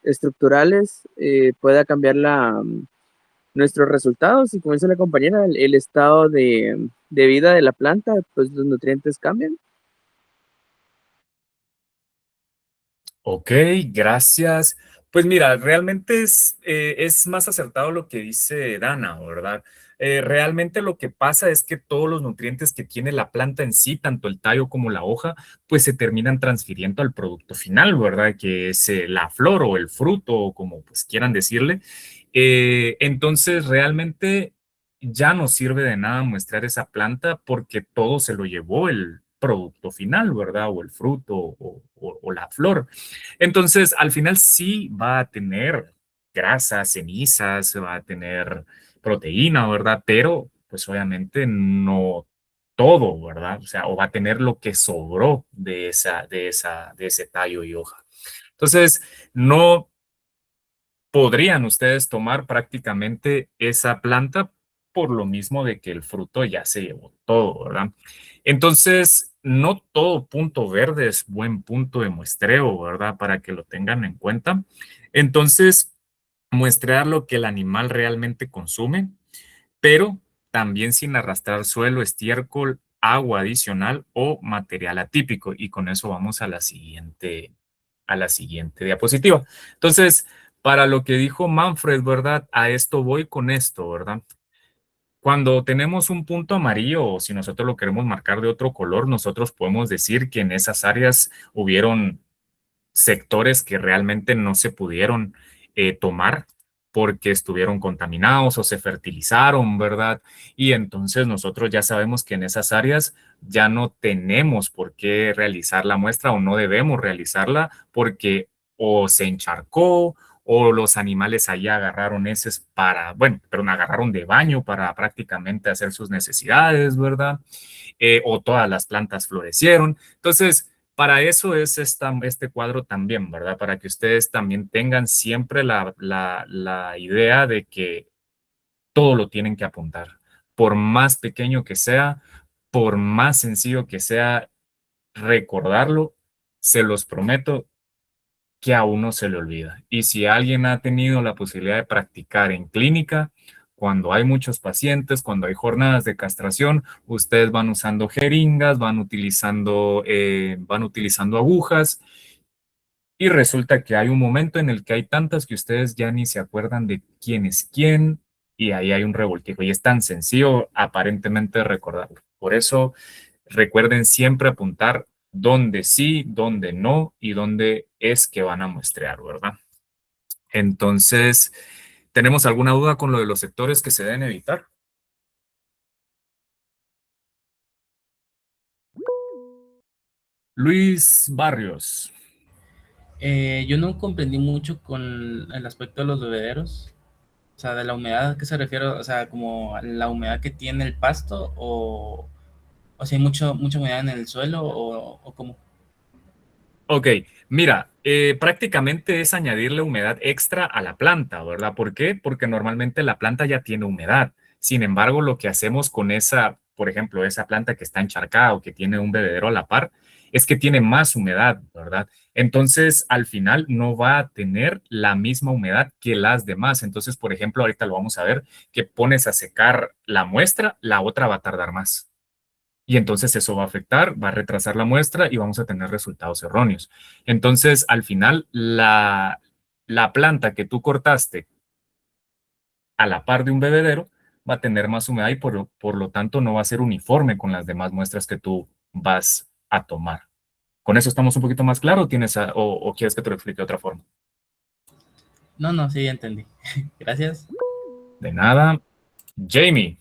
estructurales pueda cambiar nuestros resultados, y como dice la compañera, el estado de vida de la planta, pues los nutrientes cambian. Ok, gracias. Pues mira, realmente es más acertado lo que dice Dana, ¿verdad? Realmente lo que pasa es que todos los nutrientes que tiene la planta en sí, tanto el tallo como la hoja, pues se terminan transfiriendo al producto final, ¿verdad? Que es la flor o el fruto, o como pues quieran decirle. Entonces, realmente ya no sirve de nada muestrar esa planta porque todo se lo llevó el producto final, ¿verdad? O el fruto o la flor. Entonces, al final sí va a tener grasas, cenizas, va a tener proteína, ¿verdad? Pero, pues obviamente no todo, ¿verdad? O sea, o va a tener lo que sobró de ese tallo y hoja. Entonces, no podrían ustedes tomar prácticamente esa planta por lo mismo de que el fruto ya se llevó todo, ¿verdad? Entonces, no todo punto verde es buen punto de muestreo, ¿verdad? Para que lo tengan en cuenta. Entonces, muestrear lo que el animal realmente consume, pero también sin arrastrar suelo, estiércol, agua adicional o material atípico. Y con eso vamos a la siguiente diapositiva. Entonces, para lo que dijo Manfred, ¿verdad? A esto voy con esto, ¿verdad? Cuando tenemos un punto amarillo o si nosotros lo queremos marcar de otro color, nosotros podemos decir que en esas áreas hubieron sectores que realmente no se pudieron tomar porque estuvieron contaminados o se fertilizaron, ¿verdad? Y entonces nosotros ya sabemos que en esas áreas ya no tenemos por qué realizar la muestra o no debemos realizarla porque o se encharcó o los animales allá agarraron heces para, bueno, pero agarraron de baño para prácticamente hacer sus necesidades, ¿verdad? O todas las plantas florecieron. Entonces, para eso es este cuadro también, ¿verdad? Para que ustedes también tengan siempre la idea de que todo lo tienen que apuntar. Por más pequeño que sea, por más sencillo que sea, recordarlo, se los prometo que a uno se le olvida. Y si alguien ha tenido la posibilidad de practicar en clínica, cuando hay muchos pacientes, cuando hay jornadas de castración, ustedes van usando jeringas, van utilizando agujas, y resulta que hay un momento en el que hay tantas que ustedes ya ni se acuerdan de quién es quién, y ahí hay un revoltijo. Y es tan sencillo aparentemente recordarlo. Por eso recuerden siempre apuntar dónde sí, dónde no y dónde es que van a muestrear, ¿verdad? Entonces, ¿tenemos alguna duda con lo de los sectores que se deben evitar? Luis Barrios. Yo no comprendí mucho con el aspecto de los bebederos, o sea, de la humedad, ¿a qué se refiere? O sea, como la humedad que tiene el pasto o si hay mucha humedad en el suelo o cómo. Ok, mira, prácticamente es añadirle humedad extra a la planta, ¿verdad? ¿Por qué? Porque normalmente la planta ya tiene humedad. Sin embargo, lo que hacemos con esa, por ejemplo, esa planta que está encharcada o que tiene un bebedero a la par, es que tiene más humedad, ¿verdad? Entonces, al final no va a tener la misma humedad que las demás. Entonces, por ejemplo, ahorita lo vamos a ver, que pones a secar la muestra, la otra va a tardar más. Y entonces eso va a afectar, va a retrasar la muestra y vamos a tener resultados erróneos. Entonces, al final, la planta que tú cortaste a la par de un bebedero va a tener más humedad y por lo tanto no va a ser uniforme con las demás muestras que tú vas a tomar. ¿Con eso estamos un poquito más claros? ¿O quieres que te lo explique de otra forma? No, sí, ya entendí. Gracias. De nada. Jamie.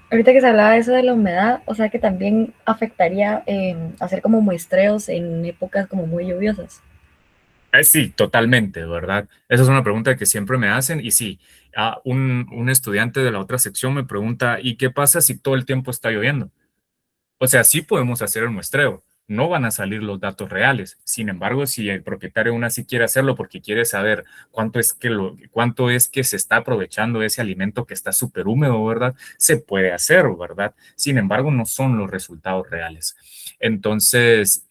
Ahorita que se hablaba de eso de la humedad, o sea que también afectaría hacer como muestreos en épocas como muy lluviosas. Sí, totalmente, ¿verdad? Esa es una pregunta que siempre me hacen y sí, un estudiante de la otra sección me pregunta, ¿y qué pasa si todo el tiempo está lloviendo? O sea, sí podemos hacer el muestreo, no van a salir los datos reales. Sin embargo, si el propietario aún así quiere hacerlo porque quiere saber cuánto es que se está aprovechando ese alimento que está súper húmedo, ¿verdad? Se puede hacer, ¿verdad? Sin embargo, no son los resultados reales. Entonces,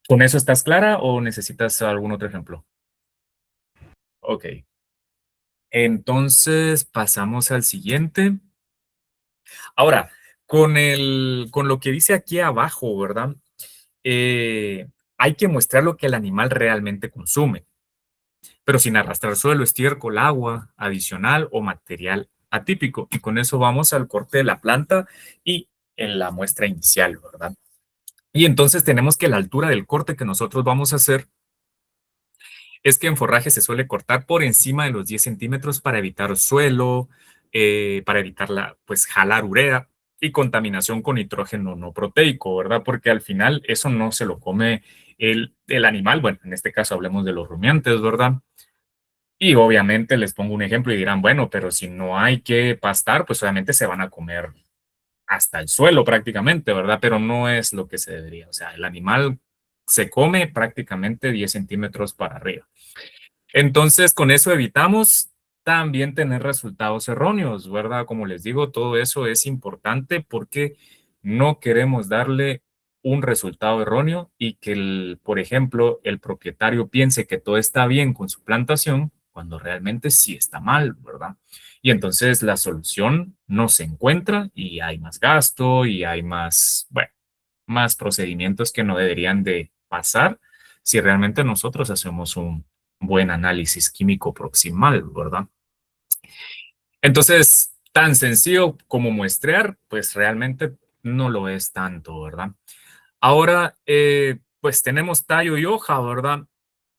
¿con eso estás clara o necesitas algún otro ejemplo? Ok. Entonces, pasamos al siguiente. Ahora, con lo que dice aquí abajo, ¿verdad? Hay que mostrar lo que el animal realmente consume, pero sin arrastrar suelo, estiércol, agua adicional o material atípico. Y con eso vamos al corte de la planta y en la muestra inicial, ¿verdad? Y entonces tenemos que la altura del corte que nosotros vamos a hacer es que en forraje se suele cortar por encima de los 10 centímetros para evitar suelo, para evitar pues, jalar urea y contaminación con nitrógeno no proteico, ¿verdad? Porque al final eso no se lo come el animal. Bueno, en este caso hablemos de los rumiantes, ¿verdad? Y obviamente les pongo un ejemplo y dirán, bueno, pero si no hay que pastar, pues obviamente se van a comer hasta el suelo prácticamente, ¿verdad? Pero no es lo que se debería. O sea, el animal se come prácticamente 10 centímetros para arriba. Entonces, con eso evitamos también tener resultados erróneos, ¿verdad? Como les digo, todo eso es importante porque no queremos darle un resultado erróneo y que, por ejemplo, el propietario piense que todo está bien con su plantación cuando realmente sí está mal, ¿verdad? Y entonces la solución no se encuentra y hay más gasto y hay más, bueno, más procedimientos que no deberían de pasar si realmente nosotros hacemos un buen análisis químico proximal, ¿verdad? Entonces, tan sencillo como muestrear, pues realmente no lo es tanto, ¿verdad? Ahora, pues tenemos tallo y hoja, ¿verdad?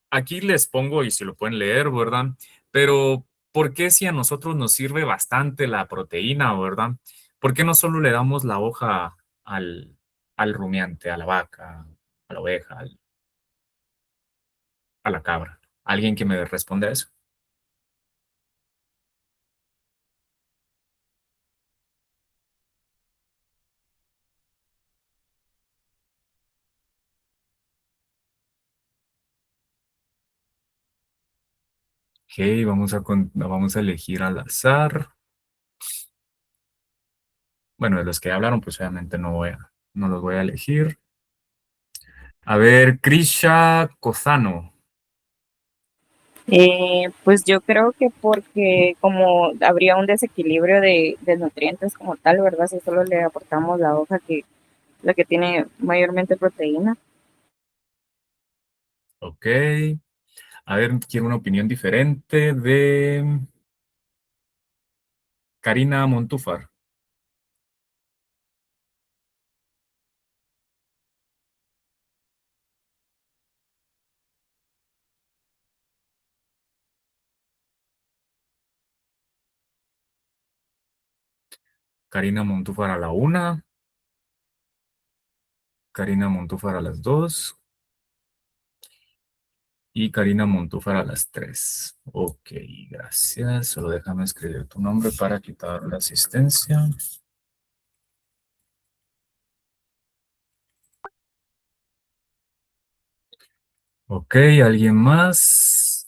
Aquí les pongo, y si lo pueden leer, ¿verdad? Pero, ¿por qué si a nosotros nos sirve bastante la proteína, ¿verdad? ¿Por qué no solo le damos la hoja al rumiante, a la vaca, a la oveja, a la cabra? ¿Alguien que me responda a eso? Ok, vamos a elegir al azar. Bueno, de los que hablaron, pues obviamente no los voy a elegir. A ver, Krisha Cozano. Pues yo creo que porque como habría un desequilibrio de nutrientes como tal, ¿verdad? Si solo le aportamos la hoja que la que tiene mayormente proteína. Ok. A ver, quiero una opinión diferente de Karina Montúfar. Karina Montúfar a la 1. Karina Montúfar a las 2. Y Karina Montúfar a las 3. Ok, gracias. Solo déjame escribir tu nombre para quitar la asistencia. Ok, ¿alguien más?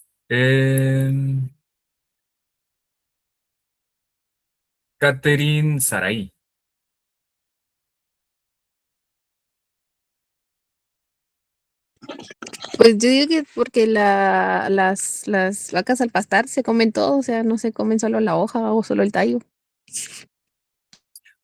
Catherine Saray. Pues yo digo que porque las vacas al pastar se comen todo, o sea, no se comen solo la hoja o solo el tallo.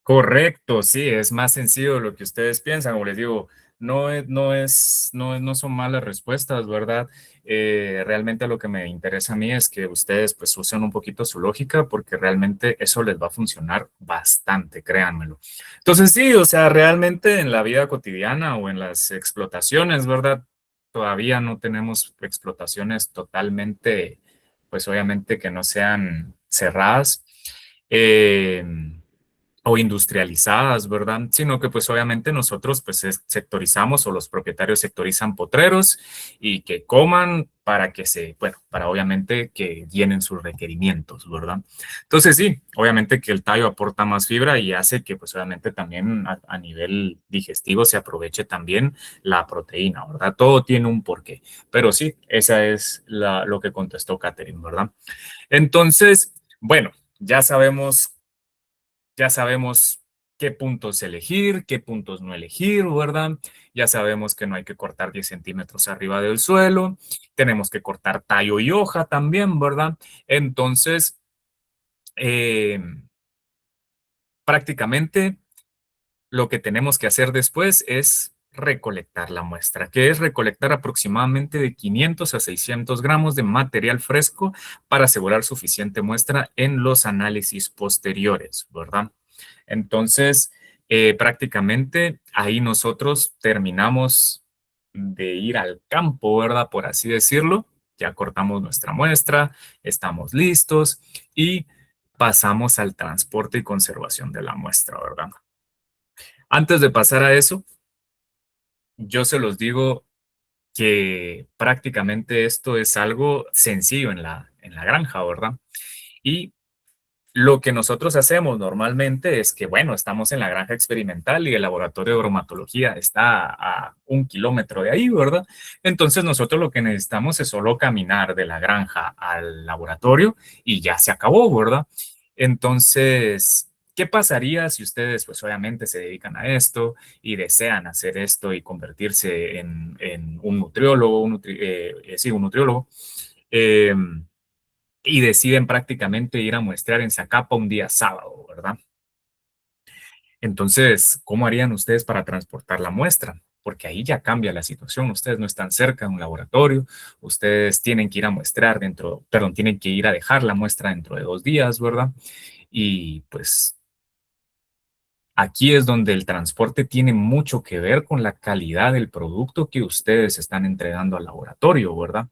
Correcto, sí, es más sencillo de lo que ustedes piensan. Como les digo, no son malas respuestas, ¿verdad? Realmente lo que me interesa a mí es que ustedes pues usen un poquito su lógica porque realmente eso les va a funcionar bastante, créanmelo. Entonces sí, o sea, realmente en la vida cotidiana o en las explotaciones, ¿verdad? Todavía no tenemos explotaciones totalmente, pues obviamente que no sean cerradas. Eh, o industrializadas, ¿verdad? Sino que pues obviamente nosotros pues sectorizamos o los propietarios sectorizan potreros y que coman para que bueno, para obviamente que llenen sus requerimientos, ¿verdad? Entonces sí, obviamente que el tallo aporta más fibra y hace que pues obviamente también a nivel digestivo se aproveche también la proteína, ¿verdad? Todo tiene un porqué, pero sí, esa es lo que contestó Catherine, ¿verdad? Entonces, bueno, ya sabemos qué puntos elegir, qué puntos no elegir, ¿verdad? Ya sabemos que no hay que cortar 10 centímetros arriba del suelo, tenemos que cortar tallo y hoja también, ¿verdad? Entonces, eh, prácticamente lo que tenemos que hacer después es recolectar la muestra, que es recolectar aproximadamente de 500 a 600 gramos de material fresco para asegurar suficiente muestra en los análisis posteriores, ¿verdad? Entonces, prácticamente ahí nosotros terminamos de ir al campo, ¿verdad? Por así decirlo. Ya cortamos nuestra muestra, estamos listos y pasamos al transporte y conservación de la muestra, ¿verdad? Antes de pasar a eso, yo se los digo que prácticamente esto es algo sencillo en la granja, ¿verdad? Y lo que nosotros hacemos normalmente es que, bueno, estamos en la granja experimental y el laboratorio de bromatología está a 1 kilómetro de ahí, ¿verdad? Entonces nosotros lo que necesitamos es solo caminar de la granja al laboratorio y ya se acabó, ¿verdad? Entonces, ¿qué pasaría si ustedes, pues obviamente se dedican a esto y desean hacer esto y convertirse en un nutriólogo, sí, un nutriólogo? Y deciden prácticamente ir a muestrear en Zacapa un día sábado, ¿verdad? Entonces, ¿cómo harían ustedes para transportar la muestra? Porque ahí ya cambia la situación. Ustedes no están cerca de un laboratorio, ustedes tienen que ir a muestrear tienen que ir a dejar la muestra dentro de 2 días, ¿verdad? Y pues aquí es donde el transporte tiene mucho que ver con la calidad del producto que ustedes están entregando al laboratorio, ¿verdad?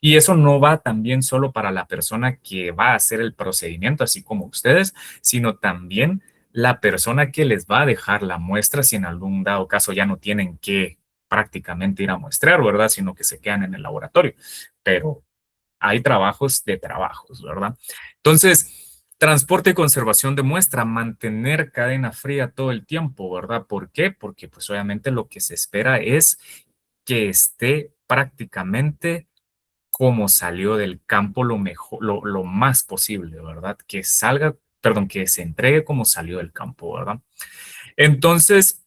Y eso no va también solo para la persona que va a hacer el procedimiento, así como ustedes, sino también la persona que les va a dejar la muestra si en algún dado caso ya no tienen que prácticamente ir a muestrear, ¿verdad? Sino que se quedan en el laboratorio. Pero hay trabajos de trabajos, ¿verdad? Entonces, transporte y conservación de muestra, mantener cadena fría todo el tiempo, ¿verdad? ¿Por qué? Porque pues obviamente lo que se espera es que esté prácticamente como salió del campo lo mejor, lo más posible, ¿verdad? Que salga, perdón, que se entregue como salió del campo, ¿verdad? Entonces,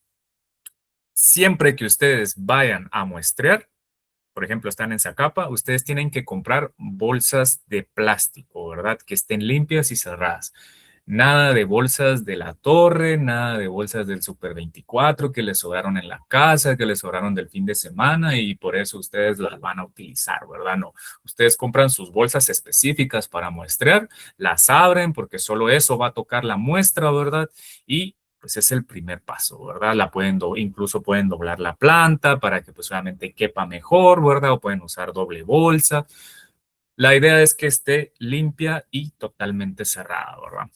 siempre que ustedes vayan a muestrear, por ejemplo, están en Zacapa, ustedes tienen que comprar bolsas de plástico, ¿verdad? Que estén limpias y cerradas. Nada de bolsas de la torre, nada de bolsas del Super 24 que les sobraron en la casa, que les sobraron del fin de semana y por eso ustedes las van a utilizar, ¿verdad? No, ustedes compran sus bolsas específicas para muestrear, las abren porque solo eso va a tocar la muestra, ¿verdad? Y pues es el primer paso, ¿verdad? Incluso pueden doblar la planta para que pues obviamente quepa mejor, ¿verdad? O pueden usar doble bolsa. La idea es que esté limpia y totalmente cerrada, ¿verdad?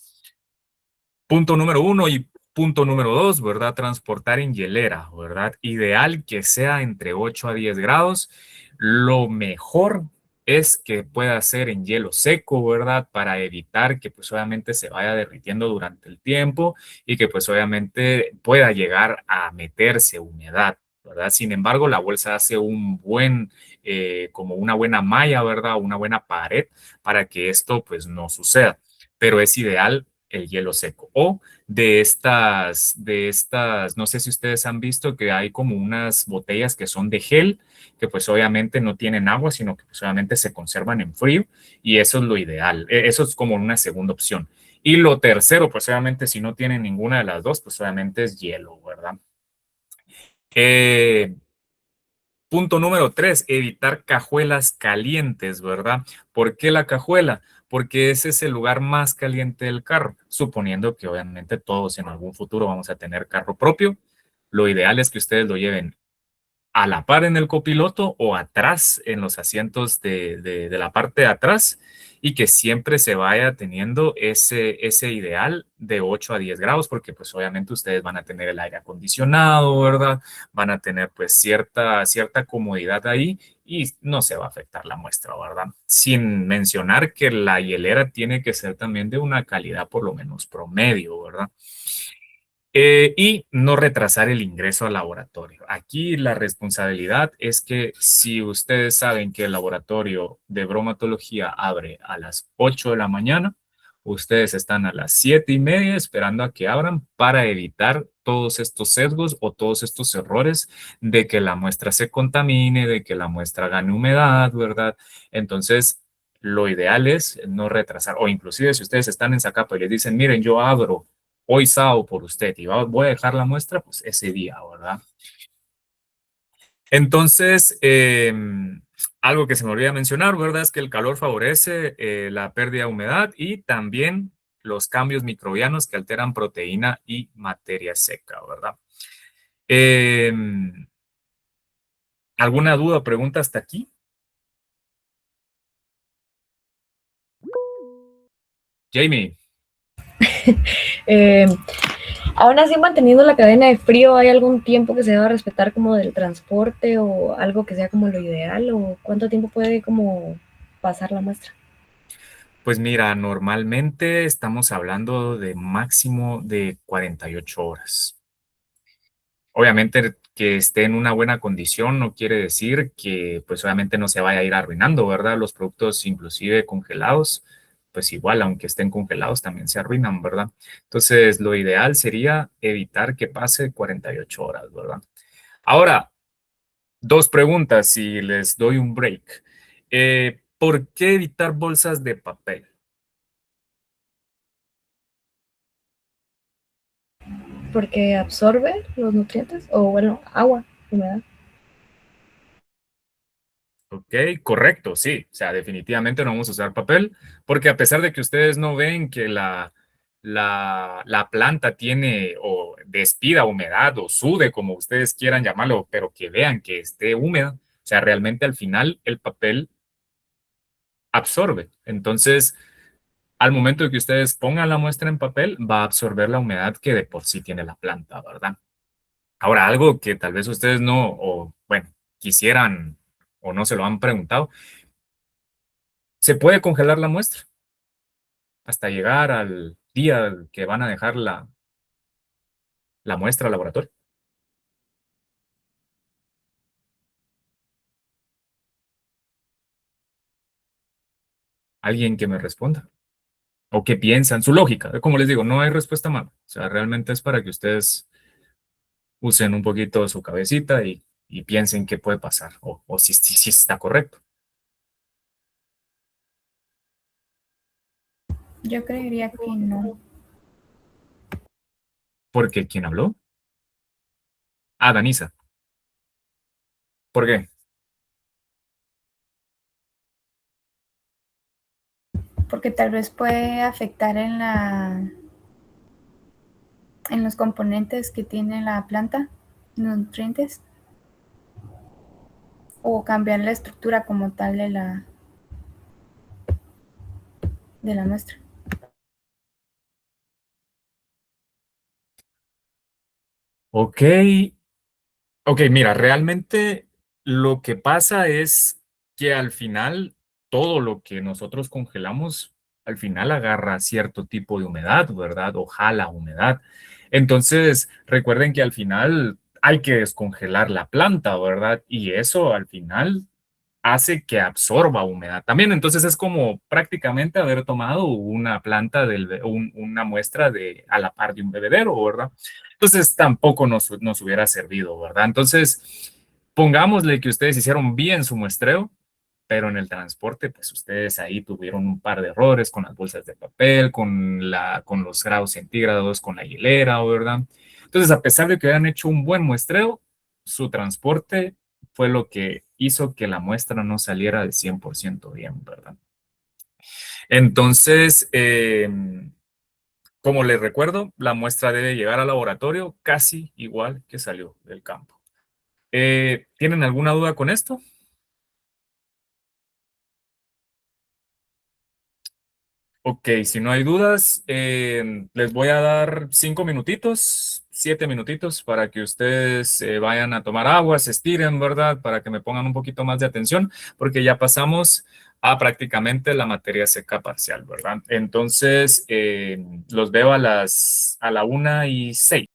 Punto número 1 y punto número 2, ¿verdad? Transportar en hielera, ¿verdad? Ideal que sea entre 8 a 10 grados. Lo mejor es que pueda ser en hielo seco, ¿verdad? Para evitar que pues obviamente se vaya derritiendo durante el tiempo y que pues obviamente pueda llegar a meterse humedad, ¿verdad? Sin embargo, la bolsa hace como una buena malla, ¿verdad? Una buena pared para que esto pues no suceda. Pero es ideal el hielo seco. O no sé si ustedes han visto que hay como unas botellas que son de gel, que pues obviamente no tienen agua, sino que pues obviamente se conservan en frío y eso es lo ideal. Eso es como una segunda opción. Y lo tercero, pues obviamente si no tienen ninguna de las dos, pues obviamente es hielo, ¿verdad? Punto número 3, evitar cajuelas calientes, ¿verdad? ¿Por qué la cajuela? Porque ese es el lugar más caliente del carro, suponiendo que obviamente todos en algún futuro vamos a tener carro propio. Lo ideal es que ustedes lo lleven a la par en el copiloto o atrás en los asientos de la parte de atrás y que siempre se vaya teniendo ese ideal de 8 a 10 grados porque pues obviamente ustedes van a tener el aire acondicionado, ¿verdad? Van a tener pues cierta comodidad ahí y no se va a afectar la muestra, ¿verdad? Sin mencionar que la hielera tiene que ser también de una calidad por lo menos promedio, ¿verdad? Y no retrasar el ingreso al laboratorio. Aquí la responsabilidad es que si ustedes saben que el laboratorio de bromatología abre a las 8 de la mañana, ustedes están a las 7:30 esperando a que abran para evitar todos estos sesgos o todos estos errores de que la muestra se contamine, de que la muestra gane humedad, ¿verdad? Entonces, lo ideal es no retrasar, o inclusive si ustedes están en Zacapa y les dicen, miren, yo abro hoy sábado por usted y voy a dejar la muestra, pues ese día, ¿verdad? Entonces, algo que se me olvida mencionar, ¿verdad? Es que el calor favorece la pérdida de humedad y también los cambios microbianos que alteran proteína y materia seca, ¿verdad? ¿Alguna duda o pregunta hasta aquí? Jamie. Aún así, manteniendo la cadena de frío, ¿hay algún tiempo que se deba respetar como del transporte o algo que sea como lo ideal? ¿O cuánto tiempo puede como pasar la muestra? Pues mira, normalmente estamos hablando de máximo de 48 horas. Obviamente que esté en una buena condición no quiere decir que pues obviamente no se vaya a ir arruinando, ¿verdad? Los productos inclusive congelados, pues igual, aunque estén congelados, también se arruinan, ¿verdad? Entonces, lo ideal sería evitar que pase 48 horas, ¿verdad? Ahora, dos preguntas si les doy un break. ¿Por qué evitar bolsas de papel? Porque absorbe los nutrientes o bueno, agua, humedad. Ok, correcto, sí. O sea, definitivamente no vamos a usar papel, porque a pesar de que ustedes no ven que la planta tiene o despida humedad o sude, como ustedes quieran llamarlo, pero que vean que esté húmeda, o sea, realmente al final el papel absorbe. Entonces, al momento de que ustedes pongan la muestra en papel, va a absorber la humedad que de por sí tiene la planta, ¿verdad? Ahora, algo que tal vez ustedes no, o bueno, quisieran o no se lo han preguntado, se puede congelar la muestra hasta llegar al día que van a dejar la muestra al laboratorio. Alguien que me responda. ¿O qué piensan? Su lógica. Como les digo, no hay respuesta mala. O sea, realmente es para que ustedes usen un poquito su cabecita y y piensen qué puede pasar o si está correcto. Yo creería que no. Porque ¿quién habló? Ah, Danisa. ¿Por qué? Porque tal vez puede afectar en los componentes que tiene la planta, los nutrientes, o cambiar la estructura como tal de la muestra. Ok, ok, mira, realmente lo que pasa es que al final todo lo que nosotros congelamos al final agarra cierto tipo de humedad, ¿verdad? O jala humedad. Entonces, recuerden que al final hay que descongelar la planta, ¿verdad? Y eso al final hace que absorba humedad también. Entonces es como prácticamente haber tomado una planta, una muestra a la par de un bebedero, ¿verdad? Entonces tampoco nos hubiera servido, ¿verdad? Entonces, pongámosle que ustedes hicieron bien su muestreo, pero en el transporte, pues ustedes ahí tuvieron un par de errores con las bolsas de papel, con los grados centígrados, con la hielera, ¿verdad? Entonces, a pesar de que hayan hecho un buen muestreo, su transporte fue lo que hizo que la muestra no saliera del 100% bien, ¿verdad? Entonces, como les recuerdo, la muestra debe llegar al laboratorio casi igual que salió del campo. ¿Tienen alguna duda con esto? Ok, si no hay dudas, les voy a dar 5 minutitos, 7 minutitos para que ustedes vayan a tomar agua, se estiren, ¿verdad? Para que me pongan un poquito más de atención, porque ya pasamos a prácticamente la materia seca parcial, ¿verdad? Entonces, los veo a la 1:06.